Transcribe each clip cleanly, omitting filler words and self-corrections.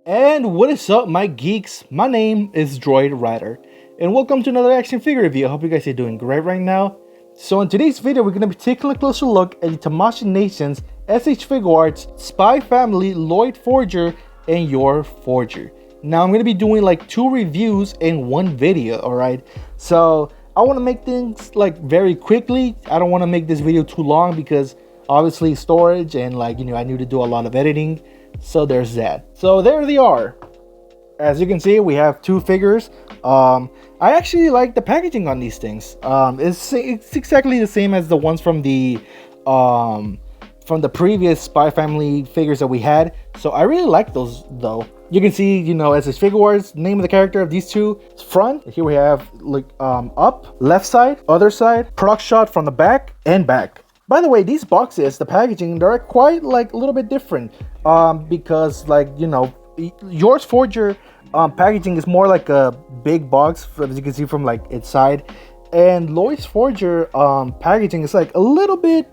And what is up, my geeks? My name is DroidRider, and welcome to another action figure review. I hope you guys are doing great right now. So in today's video, we're going to be taking a closer look at the Tamashii Nation's S.H.Figuarts Spy Family Loid Forger and Yor Forger. Now I'm going to be doing like 2 reviews in one video, alright? So I want to make things like very quickly. I don't want to make this video too long because obviously storage and I need to do a lot of editing. So there's that. So there they are. As you can see, we have 2 figures. I actually like the packaging on these things. It's exactly the same as the ones from the previous Spy Family figures that we had. So I really like those though. You can see, S.H.Figuarts, name of the character of these 2. Front, here we have up, left side, other side, product shot from the back and back. By the way, these boxes, the packaging, they're quite a little bit different. Because Yor Forger packaging is more like a big box, as you can see from its side, and Loid Forger packaging is like a little bit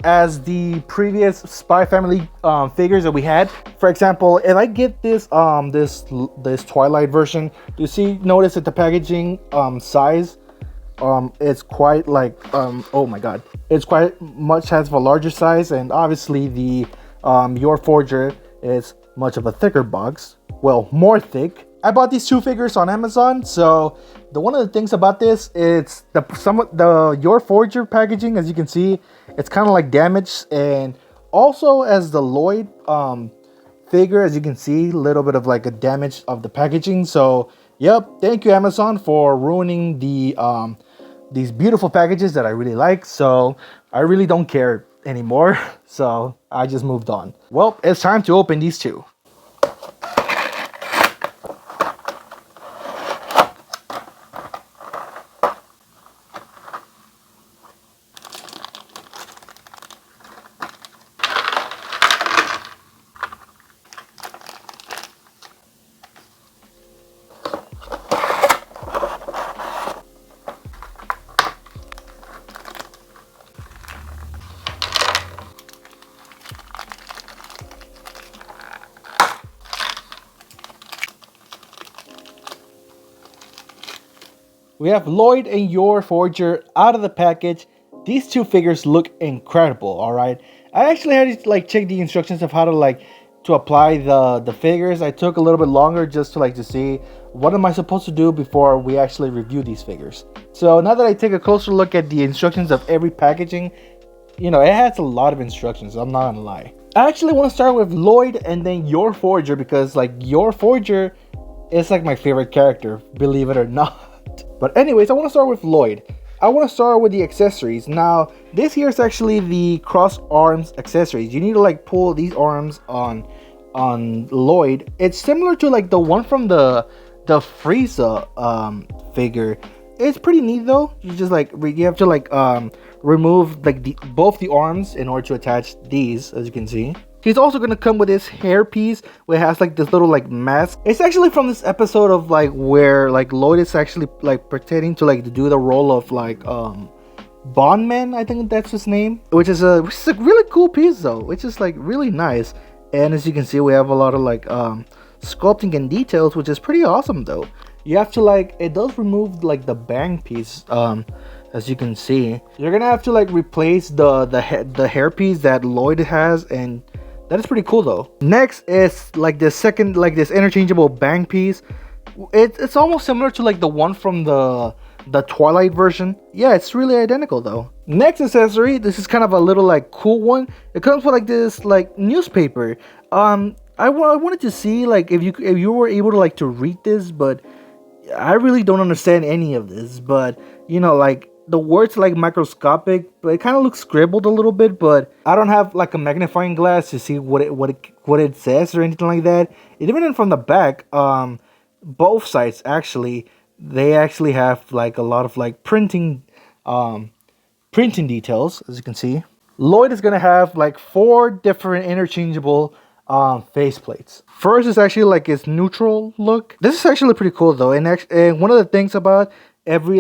as the previous Spy Family figures that we had. For example, if I get this this Twilight version, notice that the packaging size it's quite oh my god, it's quite much has a larger size, and obviously the Yor Forger is much of a thicker box, well, more thick. I bought these 2 figures on Amazon. So one of the things about this, it's the Yor Forger packaging, as you can see, it's kind of damaged, and also as the Loid figure, as you can see, a little bit of a damage of the packaging. So yep, thank you Amazon for ruining the these beautiful packages that I really like. So I really don't care anymore. So I just moved on. Well, it's time to open these 2. We have Loid and Yor Forger out of the package. These 2 figures look incredible, alright? I actually had to check the instructions of how to apply the figures. I took a little bit longer just to see what am I supposed to do before we actually review these figures. So now that I take a closer look at the instructions of every packaging, it has a lot of instructions, I'm not gonna lie. I actually want to start with Loid and then Yor Forger because Yor Forger is my favorite character, believe it or not. But anyways, I want to start with Loid. I want to start with the accessories. Now, this here is actually the cross arms accessories. You need to pull these arms on Loid. It's similar to the one from the Frieza figure. It's pretty neat though. You just you have to remove both the arms in order to attach these, as you can see. He's also gonna come with this hair piece where it has this little mask. It's actually from this episode of where Loid is actually pretending to do the role of Bondman, I think that's his name, which is a really cool piece though, which is really nice. And as you can see, we have a lot of sculpting and details, which is pretty awesome though. You have to it does remove the bang piece, as you can see. You're gonna have to replace the hairpiece that Loid has, and that is pretty cool though. Next is this second this interchangeable bang piece. It's almost similar to the one from the Twilight version. Yeah, it's really identical though. Next accessory, this is kind of a little cool one. It comes with this newspaper. I wanted to see if you were able to read this, but I really don't understand any of this. But the words microscopic, but it kind of looks scribbled a little bit, but I don't have a magnifying glass to see what it says or anything like that. Even from the back, both sides actually, they actually have a lot of printing details, as you can see. Loid is gonna have 4 different interchangeable face plates. First is actually its neutral look. This is actually pretty cool though, and one of the things about every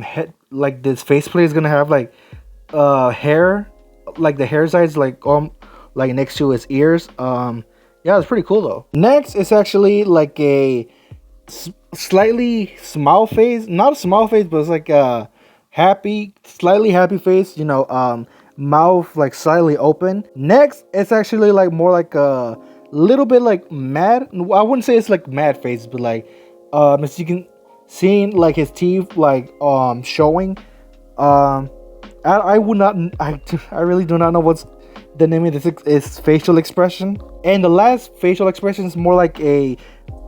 head, this faceplate is gonna have hair, the hair sides next to his ears. Yeah, it's pretty cool though. Next, it's actually like a slightly smile face. Not a smile face, but it's like a happy, slightly happy face. You know, mouth like slightly open. Next, it's actually like more like a little bit like mad. I wouldn't say it's like mad face, but like as you can see, like his teeth like showing. I would not. I really do not know what's the name of this is facial expression. And the last facial expression is more like a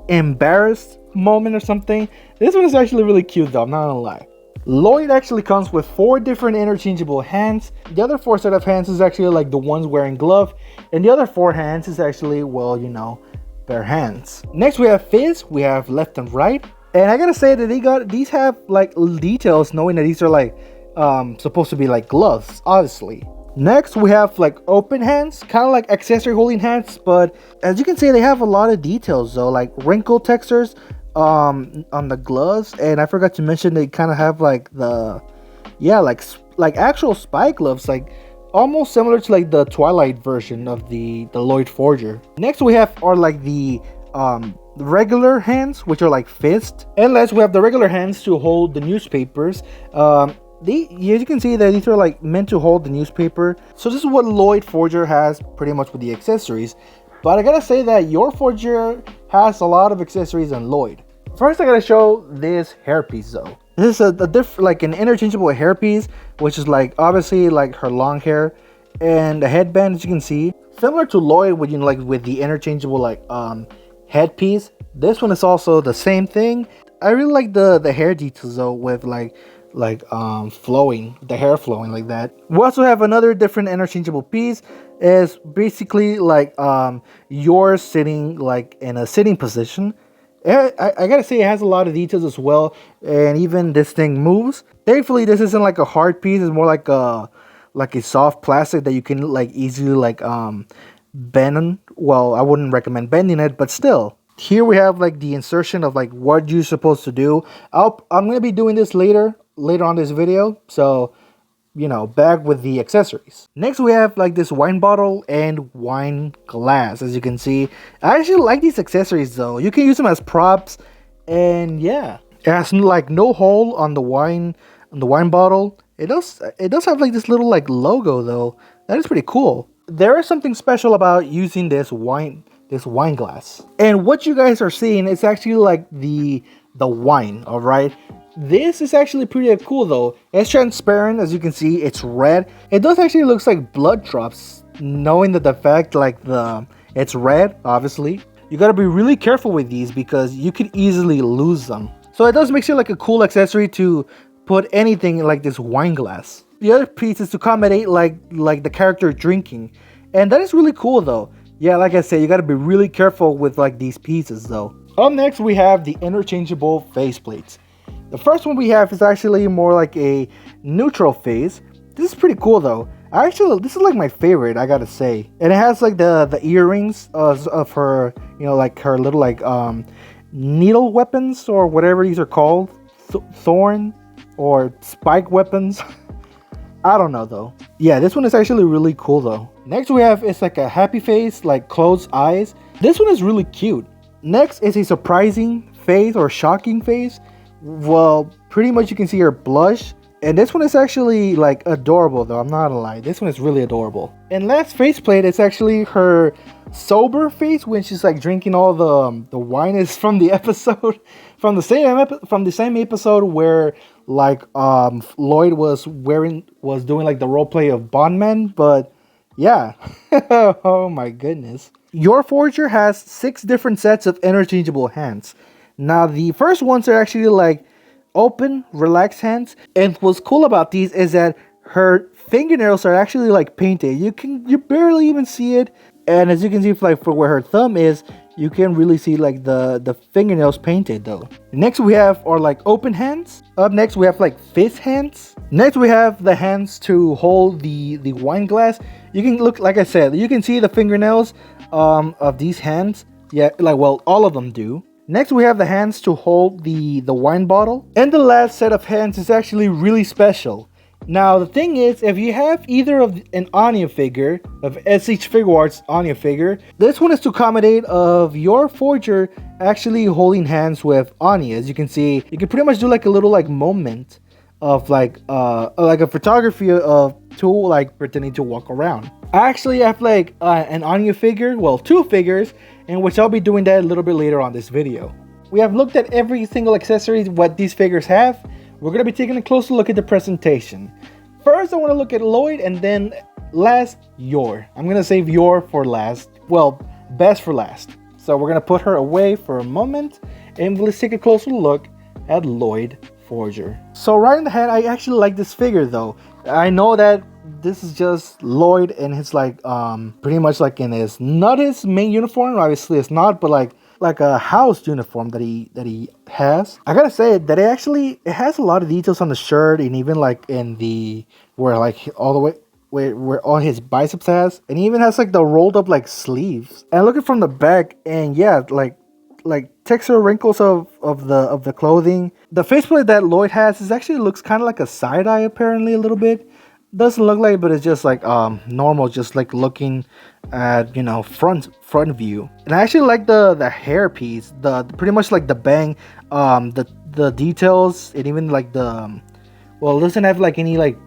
embarrassed moment or something. This one is actually really cute though, I'm not gonna lie. Loid actually comes with 4 different interchangeable hands. The other 4 set of hands is actually like the ones wearing glove, and the other 4 hands is actually, well, you know, bare hands. Next we have Fizz, we have left and right. And I gotta say that these have like details, knowing that these are like supposed to be like gloves, obviously. Next we have like open hands, kind of like accessory holding hands, but as you can see they have a lot of details though, like wrinkle textures on the gloves. And I forgot to mention they kind of have like the, yeah, like actual spy gloves, like almost similar to like the Twilight version of the Loid Forger. Next we have are like the regular hands, which are like fist. And last we have the regular hands to hold the newspapers. As you can see that these are like meant to hold the newspaper. So this is what Loid Forger has pretty much with the accessories. But I gotta say that Yor Forger has a lot of accessories than Loid. First I gotta show this hairpiece though. This is a different, like an interchangeable hairpiece, which is like obviously like her long hair. And the headband, as you can see, similar to Loid with, you know, like with the interchangeable like headpiece. This one is also the same thing. I really like the hair details though, with like flowing, the hair flowing like that. We also have another different interchangeable piece. Is basically like yours sitting like in a sitting position. I gotta say it has a lot of details as well, and even this thing moves. Thankfully this isn't like a hard piece, it's more like a soft plastic that you can like easily like bend. Well, I wouldn't recommend bending it, but still. Here we have like the insertion of like what you're supposed to do. I'm gonna be doing this later on this video, so you know, back with the accessories. Next we have like this wine bottle and wine glass. As you can see, I actually like these accessories though. You can use them as props, and yeah, it has like no hole on the wine bottle. It does have like this little like logo though. That is pretty cool. There is something special about using this wine glass. And what you guys are seeing is actually like the wine, all right? This is actually pretty cool though. It's transparent, as you can see, it's red. It does actually looks like blood drops, knowing that the fact like it's red, obviously. You gotta be really careful with these because you could easily lose them. So it does make it like a cool accessory to put anything like this wine glass. The other piece is to accommodate like the character drinking. And that is really cool though. Yeah, like I said, you gotta be really careful with like these pieces though. Up next we have the interchangeable faceplates. The first one we have is actually more like a neutral face. This is pretty cool though. This is like my favorite, I gotta say. And it has like the earrings of her, you know, like her little like needle weapons or whatever these are called. Thorn or spike weapons. I don't know though. Yeah, this one is actually really cool though. Next we have is like a happy face, like closed eyes. This one is really cute. Next is a surprising face or shocking face. Well, pretty much you can see her blush. And this one is actually like adorable though, I'm not gonna lie. This one is really adorable. And last faceplate is actually her sober face when she's like drinking all the wine. Is from the episode, from the same episode where like Loid was doing like the role play of Bondman. But yeah. Oh my goodness. Yor Forger has 6 different sets of interchangeable hands. Now the first ones are actually like open, relaxed hands. And what's cool about these is that her fingernails are actually like painted. You barely even see it. And as you can see, like for where her thumb is, you can really see like the fingernails painted though. Next we have are like open hands. Up next we have like fist hands. Next we have the hands to hold the wine glass. You can look, like I said, you can see the fingernails of these hands. Yeah, like, well, all of them do. Next we have the hands to hold the wine bottle. And the last set of hands is actually really special. Now the thing is, if you have either of an Anya figure, of S.H.Figuarts Anya figure, this one is to accommodate of Yor Forger actually holding hands with Anya. As you can see, you can pretty much do like a little like moment of like a photography of two like pretending to walk around. I actually have like an Anya figure, well, two figures, in which I'll be doing that a little bit later on this video. We have looked at every single accessory what these figures have. We're going to be taking a closer look at the presentation. First, I want to look at Loid, and then last, Yor. I'm going to save Yor for last. Well, best for last. So we're going to put her away for a moment, and let's take a closer look at Loid Forger. So right in the head, I actually like this figure though. I know that this is just Loid and his like pretty much like in his, not his main uniform, obviously it's not, but like a house uniform that he has. I gotta say that it has a lot of details on the shirt, and even like in the where like all the way where all his biceps has, and he even has like the rolled up like sleeves. And looking from the back, and yeah, like texture wrinkles of the clothing. The faceplate that Loid has is actually looks kind of like a side eye apparently a little bit. Doesn't look like it, but it's just like normal, just like looking at, you know, front view. And I actually like the hair piece, the pretty much like the bang, the details, and even like the well, it doesn't have like any like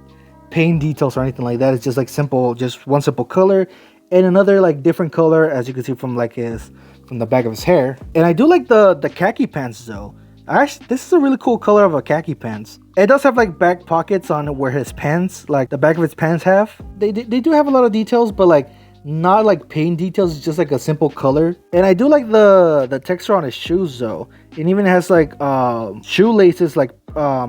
paint details or anything like that. It's just like simple, just one simple color and another like different color, as you can see from like from the back of his hair. And I do like the khaki pants though. Actually, this is a really cool color of a khaki pants. It does have like back pockets on where his pants, like the back of his pants have. They do have a lot of details, but like not like paint details. It's just like a simple color. And I do like the texture on his shoes though. It even has like shoelaces like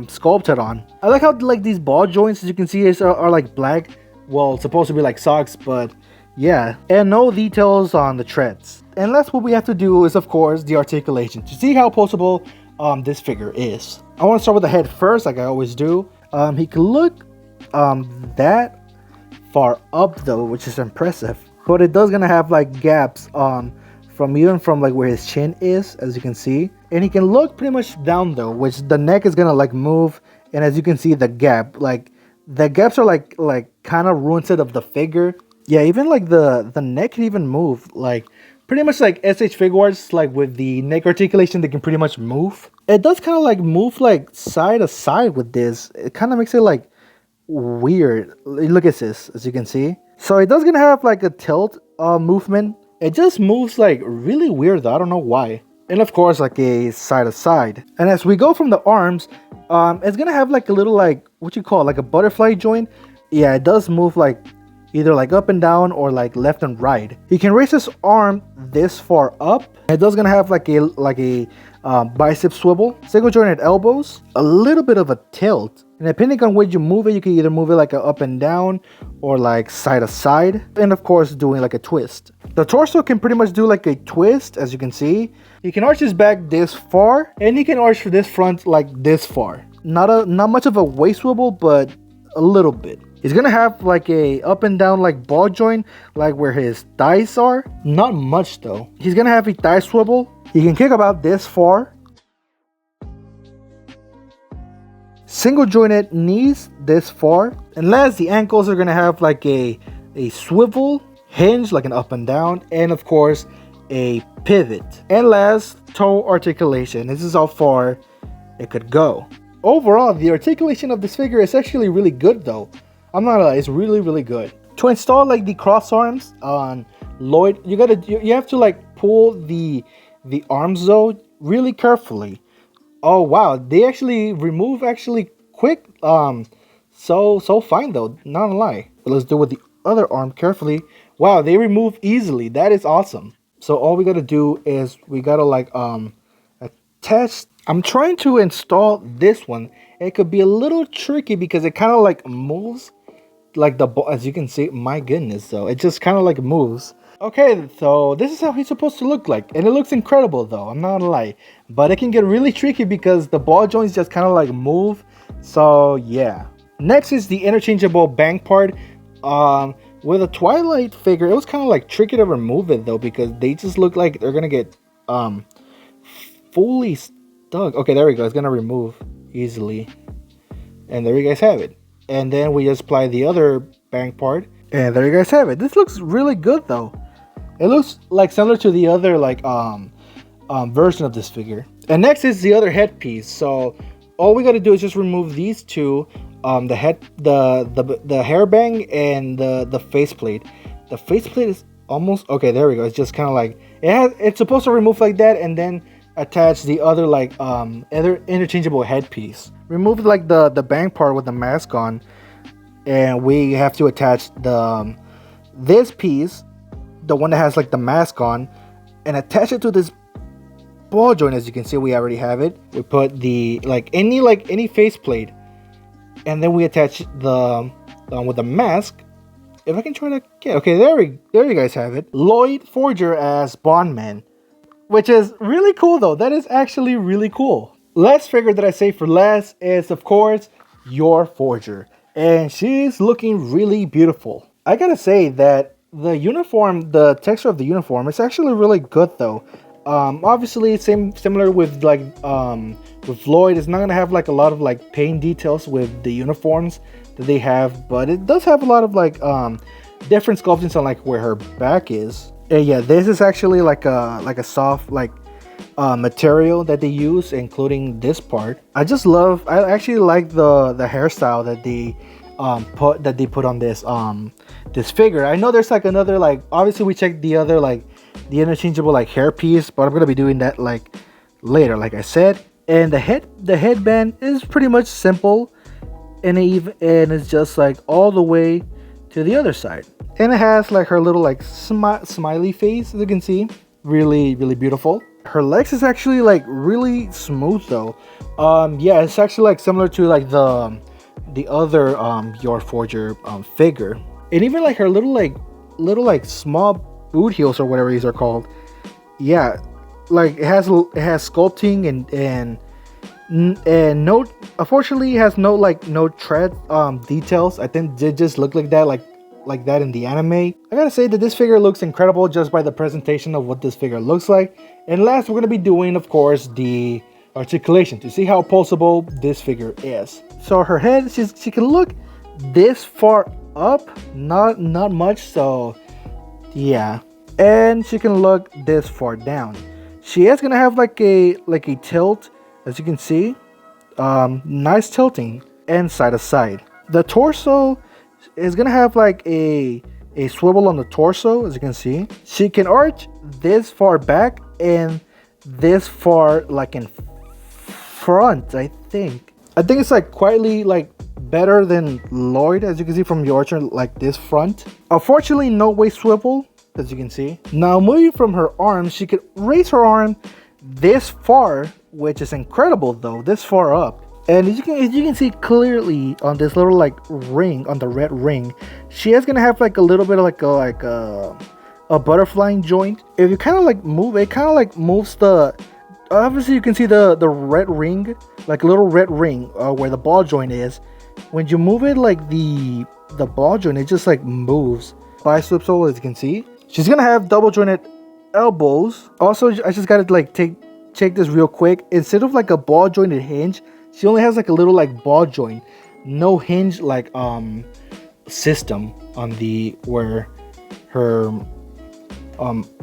sculpted on. I like how like these ball joints, as you can see, are like black. Well, it's supposed to be like socks, but yeah. And no details on the treads. And that's what we have to do is, of course, the articulation to see how poseable this figure is. I want to start with the head first, like I always do. He can look that far up though, which is impressive, but it does gonna have like gaps from like where his chin is, as you can see. And he can look pretty much down though, which the neck is gonna like move, and as you can see, the gaps are like kind of ruins it of the figure. Yeah, even like the neck can even move, like pretty much like S.H.Figuarts, like with the neck articulation, they can pretty much move. It does kind of like move like side to side with this. It kind of makes it like weird. Look at this, as you can see. So it does gonna have like a tilt movement. It just moves like really weird though. I don't know why. And of course, like a side to side. And as we go from the arms, it's gonna have like a little like what you call like a butterfly joint. Yeah, it does move like either like up and down or like left and right. He can raise his arm this far up. It does gonna have like a bicep swivel, single jointed elbows, a little bit of a tilt. And depending on where you move it, you can either move it like a up and down or like side to side. And of course, doing like a twist. The torso can pretty much do like a twist, as you can see. He can arch his back this far, and he can arch this front like this far. Not much of a waist swivel, but a little bit. He's gonna have like a up and down like ball joint, like where his thighs are. Not much though. He's gonna have a thigh swivel. He can kick about this far. Single jointed knees this far. And last, the ankles are gonna have like a swivel, hinge, like an up and down, and of course a pivot. And last, toe articulation. This is how far it could go. Overall, the articulation of this figure is actually really good though. I'm not gonna lie, it's really good. To install like the cross arms on Loid, you have to like pull the arms though really carefully. Oh wow, they actually remove actually quick. So fine though, not gonna lie. But let's do with the other arm carefully. Wow, they remove easily. That is awesome. So all we gotta do is we gotta like attach. I'm trying to install this one. It could be a little tricky because it kind of like moves like the ball, as you can see. My goodness, though, it just kind of like moves. Okay, so this is how he's supposed to look like, and it looks incredible though, I'm not gonna lie. But it can get really tricky because the ball joints just kind of like move. So yeah. Next is the interchangeable bang part. With a Twilight figure, it was kind of like tricky to remove it though, because they just look like they're gonna get fully stuck. Okay, there we go. It's gonna remove easily, and there you guys have it. and then we just apply the other bang part, and there you guys have it. This looks really good though. It looks like similar to the other like version of this figure. And next is the other headpiece. So all we got to do is just remove these two, the hairbang and the faceplate. The faceplate is almost okay. There we go. It's just kind of like it's supposed to remove like that, and then attach the other like other interchangeable headpiece. Remove like the bang part with the mask on, and we have to attach the this piece, the one that has like the mask on, and attach it to this ball joint. As you can see, we already have it. We put the any faceplate, and then we attach the with the mask. If I can try to get okay, there you guys have it. Loid Forger as Bondman, which is really cool though. That is actually really cool. Last figure that I saved for last is of course Yor Forger, and she's looking really beautiful. I gotta say that the uniform, the texture of the uniform is actually really good though. Obviously similar with like with Loid, it's not gonna have like a lot of like paint details with the uniforms that they have, but it does have a lot of like different sculptings on like where her back is. And yeah, this is actually like a soft like material that they use, including this part. I actually like the hairstyle that they put on this figure. I know there's like another like, obviously we checked the other like the interchangeable like hair piece, but I'm gonna be doing that like later, like I said. And the headband is pretty much simple, and it's just like all the way to the other side, and it has like her little like smiley face, as you can see. Really beautiful. Her legs is actually like really smooth though. Yeah, it's actually like similar to like the other Yor Forger figure, and even like her little like small boot heels or whatever these are called. Yeah, like it has sculpting and no, unfortunately it has no tread details. I think they just look like that in the anime. I gotta say that this figure looks incredible just by the presentation of what this figure looks like. And last, we're gonna be doing of course the articulation to see how pulsable this figure is. So her head, she can look this far up, not much, so yeah, and she can look this far down. She is gonna have like a tilt, as you can see, nice tilting, and side to side. The torso is gonna have like a swivel on the torso, as you can see. She can arch this far back and this far like in front. I think it's like quietly like better than Loid, as you can see from the archer, like this front. Unfortunately, no waist swivel, as you can see. Now moving from her arm, she could raise her arm this far, which is incredible though, this far up. And as you can see clearly on this little like ring, on the red ring, she is gonna have like a little bit of like a butterfly joint. If you kind of like move it, kind of like moves the. Obviously, you can see the red ring, like a little red ring where the ball joint is. When you move it, like the ball joint, it just like moves. Biceps hole, as you can see. She's gonna have double jointed elbows. Also, I just gotta like check this real quick. Instead of like a ball jointed hinge, she only has like a little like ball joint, no hinge like system on the where her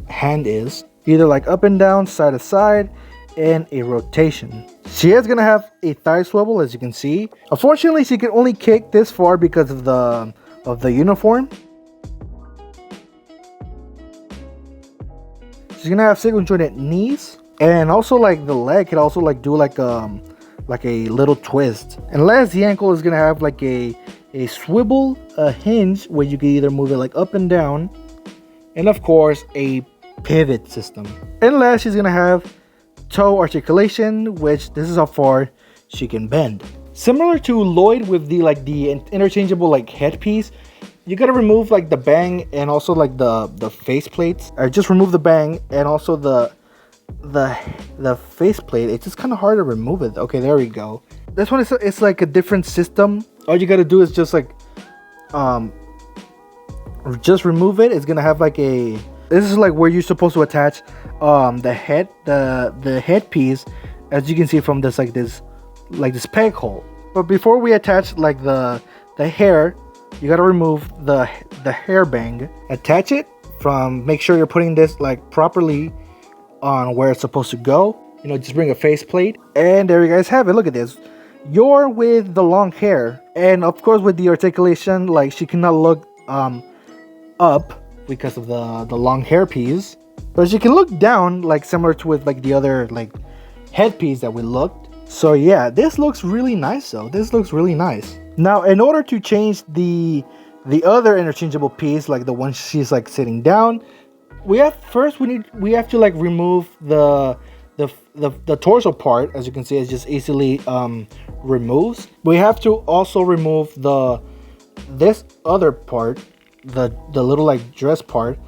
hand is. Either like up and down, side to side, and a rotation. She is gonna have a thigh swivel, as you can see. Unfortunately, she can only kick this far because of the uniform. She's gonna have single jointed knees, and also like the leg can also like do like a little twist. And last, the ankle is gonna have like a swivel, a hinge where you can either move it like up and down, and of course a pivot system. And last, she's gonna have toe articulation, which this is how far she can bend. Similar to Loid with the interchangeable like headpiece, you gotta remove like the bang and also like the face plates. I just remove the bang and also the face plate. It's just kind of hard to remove it. Okay, there we go. This one is it's like a different system. All you gotta do is just like just remove it. It's gonna have like a, this is like where you're supposed to attach the headpiece, as you can see from this peg hole. But before we attach like the the hair, you gotta remove the hairbang, attach it from, make sure you're putting this like properly on where it's supposed to go. You know, just bring a faceplate, and there you guys have it. Look at this. Yor with the long hair, and of course with the articulation, like she cannot look up because of the long hair piece, but she can look down, like similar to with like the other like headpiece that we looked. So yeah, this looks really nice though. This looks really nice. Now, in order to change the other interchangeable piece, like the one she's like sitting down, we have to like remove the torso part. As you can see, it's just easily removes. We have to also remove this other part, the little like dress part,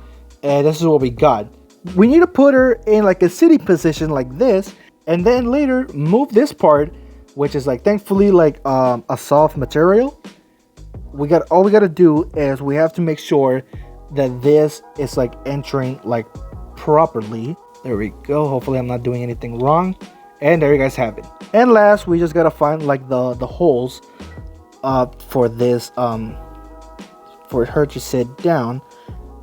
and this is what we got. We need to put her in like a sitting position like this, and then later move this part, which is like thankfully like a soft material. All we gotta do is we have to make sure that this is like entering like properly. There we go. Hopefully I'm not doing anything wrong. And there you guys have it. And last, we just gotta find like the holes for this for her to sit down.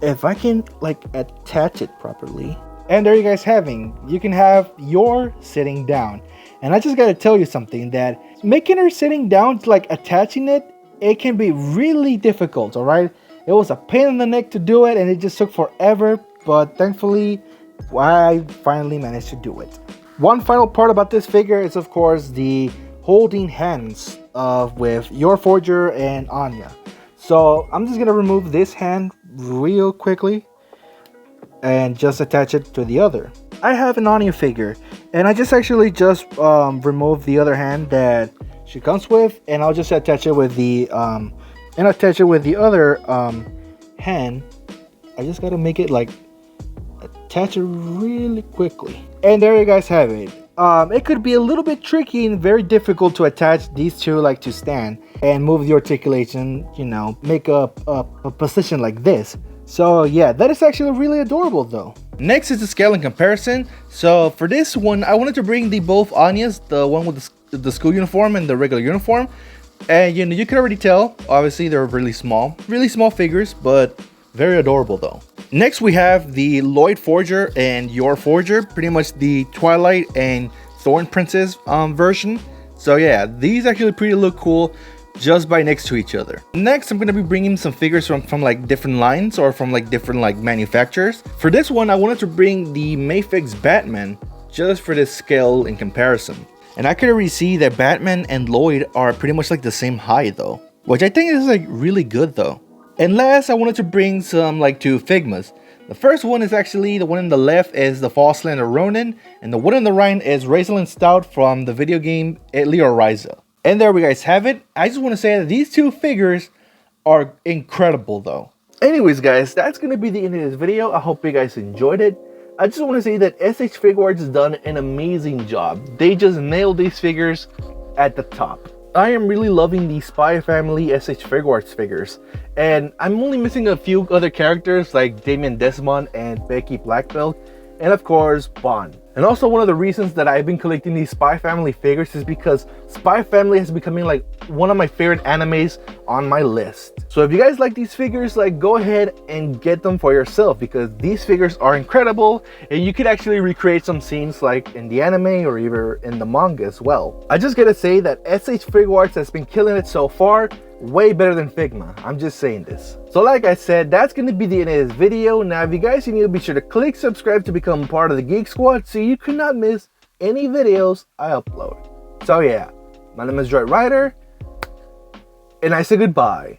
If I can like attach it properly. And there you guys having. You can have Yor sitting down. And I just gotta tell you something, that making her sitting down, like attaching it can be really difficult. All right, it was a pain in the neck to do it, and it just took forever. But thankfully, I finally managed to do it. One final part about this figure is, of course, the holding hands with Yor Forger and Anya. So I'm just gonna remove this hand real quickly and just attach it to the other. I have an Anya figure, and I just removed the other hand that she comes with, and I'll just attach it with the other hand. I just gotta make it like attach it really quickly, and there you guys have it. It could be a little bit tricky and very difficult to attach these two like to stand and move the articulation, you know, make a position like this. So yeah, that is actually really adorable though. Next is the scale and comparison. So for this one, I wanted to bring the both Anyas, the one with the school uniform and the regular uniform. And you know, you can already tell, obviously they're really small figures, but very adorable though. Next we have the Loid Forger and Yor Forger, pretty much the Twilight and Thorn Princess version. So yeah, these actually pretty look cool just by next to each other. Next, I'm gonna be bringing some figures from like different lines or from like different like manufacturers. For this one, I wanted to bring the Mayfix Batman just for this scale in comparison. And I could already see that Batman and Loid are pretty much like the same height though, which I think is like really good though. And last, I wanted to bring some like two Figmas. The first one is actually, the one on the left is the Falslander Ronin, and the one on the right is Razorland Stout from the video game DroidRider. And there we guys have it. I just want to say that these two figures are incredible though. Anyways guys, that's going to be the end of this video. I hope you guys enjoyed it. I just want to say that S.H.Figuarts has done an amazing job. They just nailed these figures at the top. I am really loving the Spy Family S.H.Figuarts figures, and I'm only missing a few other characters like Damien Desmond and Becky Blackbelt, and of course Bond. And also, one of the reasons that I've been collecting these Spy Family figures is because Spy Family is becoming like one of my favorite animes on my list. So if you guys like these figures, like go ahead and get them for yourself, because these figures are incredible and you could actually recreate some scenes like in the anime or even in the manga as well. I just gotta say that S.H.Figuarts has been killing it so far. Way better than Figma. I'm just saying this. So like I said, that's going to be the end of this video. Now if you guys are new, be sure to click subscribe to become part of the Geek Squad so you cannot miss any videos I upload. So yeah, my name is DroidRider, and I say goodbye.